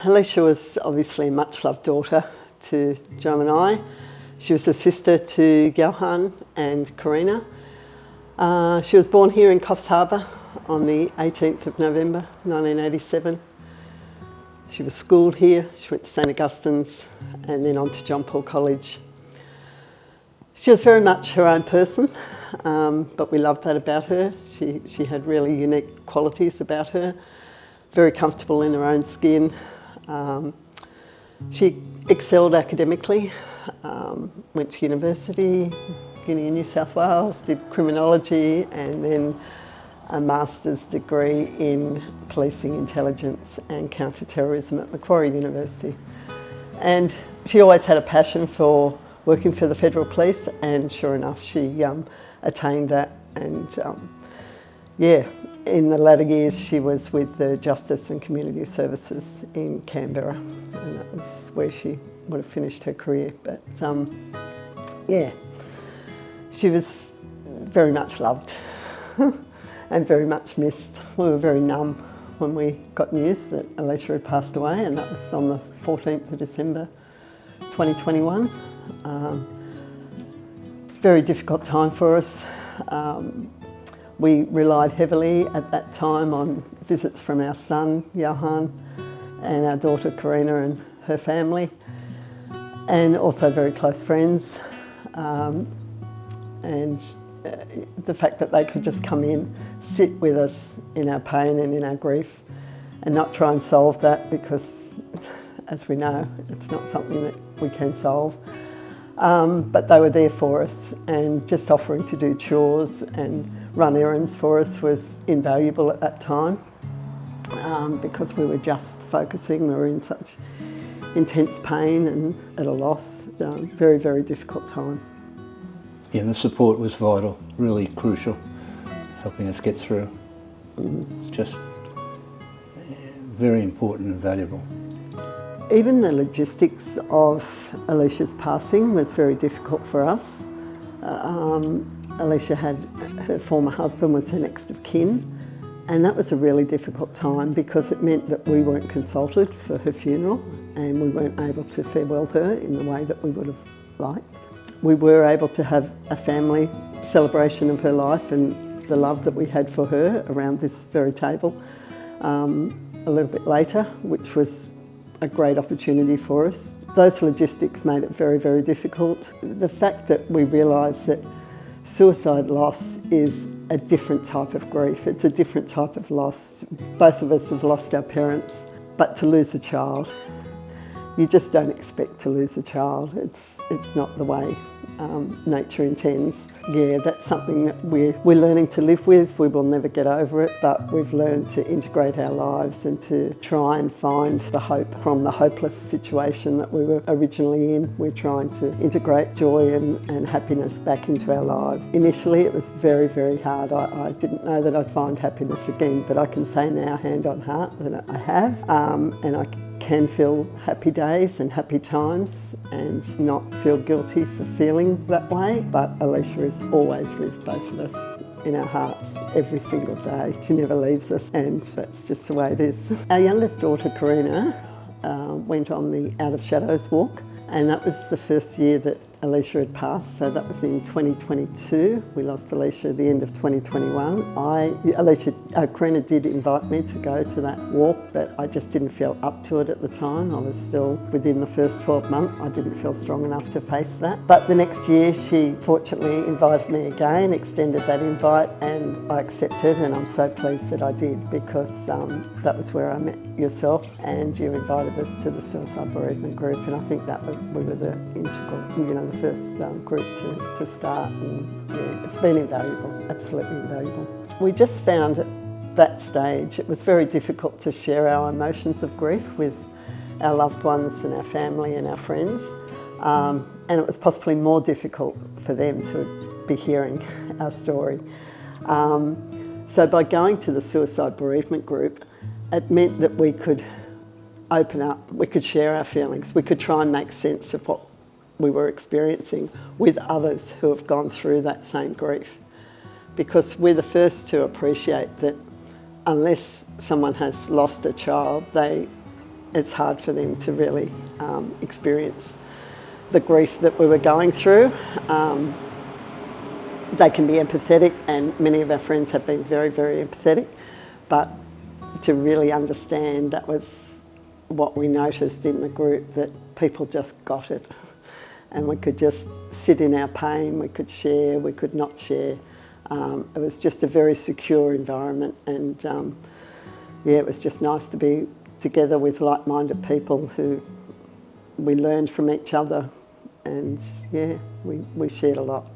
Alicia was obviously a much-loved daughter to John and I. She was a sister to Johan and Karina. She was born here in Coffs Harbour on the 18th of November 1987. She was schooled here. She went to St Augustine's and then on to John Paul College. She was very much her own person, but we loved that about her. She had really unique qualities about her, very comfortable in her own skin. She excelled academically, went to university, uni in New South Wales, did criminology and then a master's degree in policing, intelligence and counter-terrorism at Macquarie University. And she always had a passion for working for the Federal Police, and sure enough she attained that. And in the latter years she was with the Justice and Community Services in Canberra, and that was where she would have finished her career. But she was very much loved and very much missed. We were very numb when we got news that Alicia had passed away, and that was on the 14th of December 2021. Very difficult time for us. We relied heavily at that time on visits from our son, Johan, and our daughter, Karina, and her family, and also very close friends. The fact that they could just come in, sit with us in our pain and in our grief, and not try and solve that, because, as we know, it's not something that we can solve. But they were there for us, and just offering to do chores and run errands for us was invaluable at that time, because we were just focusing. We were in such intense pain and at a loss. Very, very difficult time. Yeah, the support was vital, really crucial, helping us get through. It's just very important and valuable. Even the logistics of Alicia's passing was very difficult for us. Alicia had, her former husband was her next of kin, and that was a really difficult time because it meant that we weren't consulted for her funeral and we weren't able to farewell her in the way that we would have liked. We were able to have a family celebration of her life and the love that we had for her around this very table a little bit later, which was a great opportunity for us. Those logistics made it very, very difficult. The fact that we realised that suicide loss is a different type of grief. It's a different type of loss. Both of us have lost our parents, but to lose a child, you just don't expect to lose a child. It's not the way nature intends. Yeah, that's something that we're learning to live with. We will never get over it, but we've learned to integrate our lives and to try and find the hope from the hopeless situation that we were originally in. We're trying to integrate joy and happiness back into our lives. Initially it was very, very hard. I didn't know that I'd find happiness again, but I can say now, hand on heart, that I have, and I can feel happy days and happy times and not feel guilty for feeling that way. But Alicia is always with both of us in our hearts every single day. She never leaves us, and that's just the way it is. Our youngest daughter, Karina, went on the Out of Shadows walk, and that was the first year that Alicia had passed, so that was in 2022. We lost Alicia at the end of 2021. Karina did invite me to go to that walk, but I just didn't feel up to it at the time. I was still within the first 12 months. I didn't feel strong enough to face that. But the next year she fortunately invited me again, extended that invite, and I accepted, and I'm so pleased that I did, because that was where I met yourself, and you invited us to the Suicide Bereavement group, and I think that we were the integral, the first group to start, and yeah, it's been invaluable, absolutely invaluable. We just found at that stage it was very difficult to share our emotions of grief with our loved ones and our family and our friends, and it was possibly more difficult for them to be hearing our story. So by going to the Suicide Bereavement group, it meant that we could open up, we could share our feelings, we could try and make sense of what we were experiencing with others who have gone through that same grief. Because we're the first to appreciate that unless someone has lost a child, they it's hard for them to really experience the grief that we were going through. They can be empathetic, and many of our friends have been very, very empathetic, but to really understand, that was what we noticed in the group, that people just got it, and we could just sit in our pain, we could share, we could not share. It was just a very secure environment, and yeah, it was just nice to be together with like-minded people who we learned from each other, and yeah, we shared a lot.